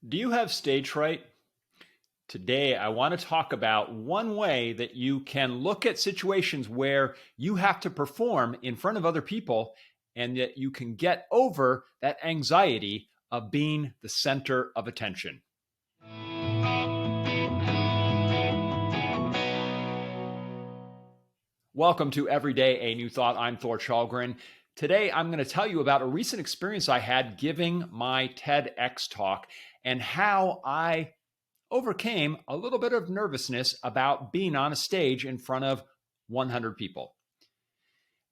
Do you have stage fright? Today, I want to talk about one way that you can look at situations where you have to perform in front of other people and that you can get over that anxiety of being the center of attention. Welcome to Every Day a New Thought. I'm Thor Challgren. Today, I'm going to tell you about a recent experience I had giving my TEDx talk and how I overcame a little bit of nervousness about being on a stage in front of 100 people.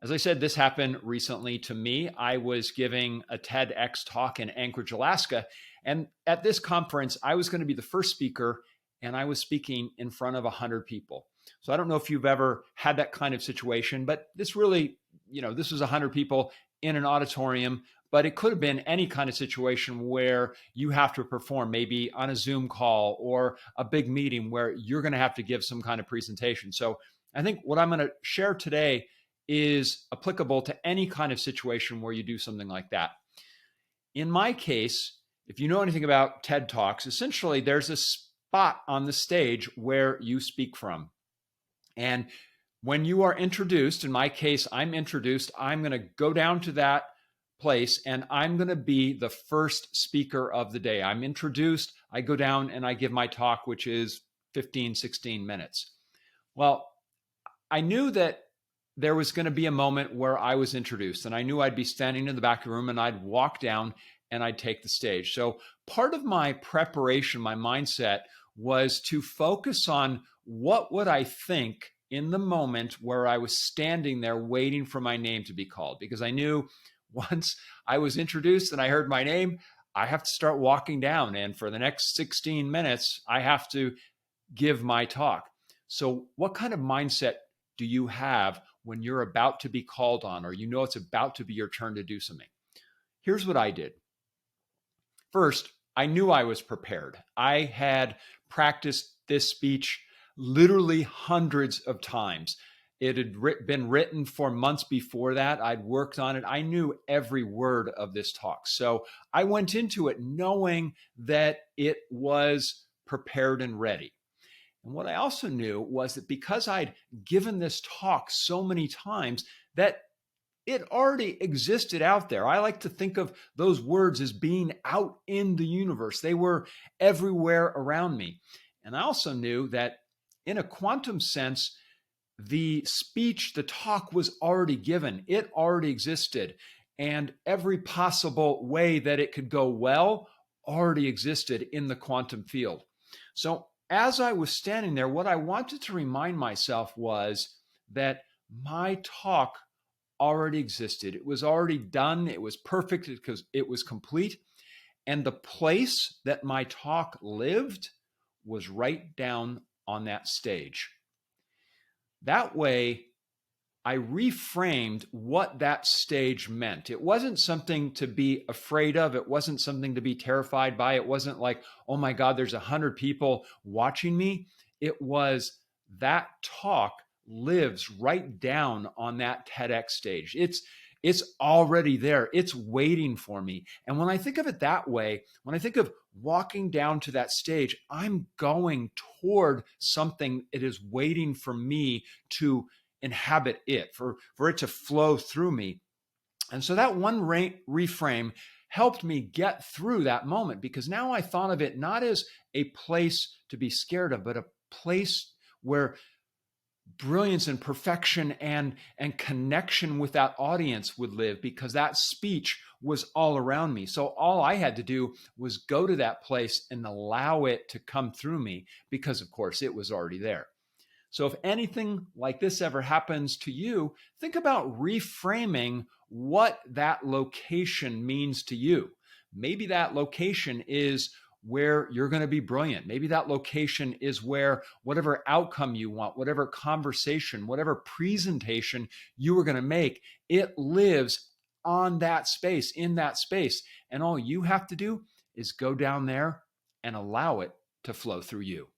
As I said, this happened recently to me. I was giving a TEDx talk in Anchorage, Alaska, and at this conference, I was going to be the first speaker, and I was speaking in front of 100 people. So I don't know if you've ever had that kind of situation, but this really, this was 100 people in an auditorium, but it could have been any kind of situation where you have to perform, maybe on a Zoom call or a big meeting where you're going to have to give some kind of presentation. So I think what I'm going to share today is applicable to any kind of situation where you do something like that. In my case, if you know anything about TED Talks, essentially there's a spot on the stage where you speak from. And when you are introduced, in my case, I'm introduced, I'm going to go down to that place and I'm going to be the first speaker of the day. I'm introduced, I go down and I give my talk, which is 15, 16 minutes. Well, I knew that there was going to be a moment where I was introduced and I knew I'd be standing in the back of the room and I'd walk down and I'd take the stage. So part of my preparation, my mindset was to focus on what would I think in the moment where I was standing there waiting for my name to be called, because I knew once I was introduced and I heard my name, I have to start walking down. And for the next 16 minutes, I have to give my talk. So what kind of mindset do you have when you're about to be called on, or you know it's about to be your turn to do something? Here's what I did. First, I knew I was prepared. I had practiced this speech literally hundreds of times. It had been written for months before that. I'd worked on it. I knew every word of this talk. So I went into it knowing that it was prepared and ready. And what I also knew was that because I'd given this talk so many times, that it already existed out there. I like to think of those words as being out in the universe. They were everywhere around me. And I also knew that in a quantum sense, the speech, the talk was already given. It already existed. And every possible way that it could go well already existed in the quantum field. So as I was standing there, what I wanted to remind myself was that my talk already existed. It was already done. It was perfect because it was complete. And the place that my talk lived was right down on that stage. That way, I reframed what that stage meant. It wasn't something to be afraid of. It wasn't something to be terrified by. It wasn't like, oh my God, there's 100 people watching me. It was that talk lives right down on that TEDx stage. It's already there. It's waiting for me. And when I think of it that way, when I think of walking down to that stage, I'm going toward something that is waiting for me to inhabit it, for it to flow through me. And so that one reframe helped me get through that moment, because now I thought of it not as a place to be scared of, but a place where brilliance and perfection and connection with that audience would live, because that speech was all around me. So all I had to do was go to that place and allow it to come through me, because of course it was already there. So if anything like this ever happens to you, think about reframing what that location means to you. Maybe that location is where you're going to be brilliant. Maybe that location is where whatever outcome you want, whatever conversation, whatever presentation you are going to make, it lives on that space, in that space. And all you have to do is go down there and allow it to flow through you.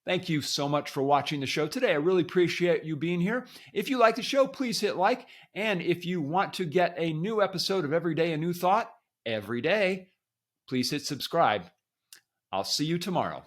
Thank you so much for watching the show today. I really appreciate you being here. If you like the show, please hit like. And if you want to get a new episode of Every Day a New Thought every day, please hit subscribe. I'll see you tomorrow.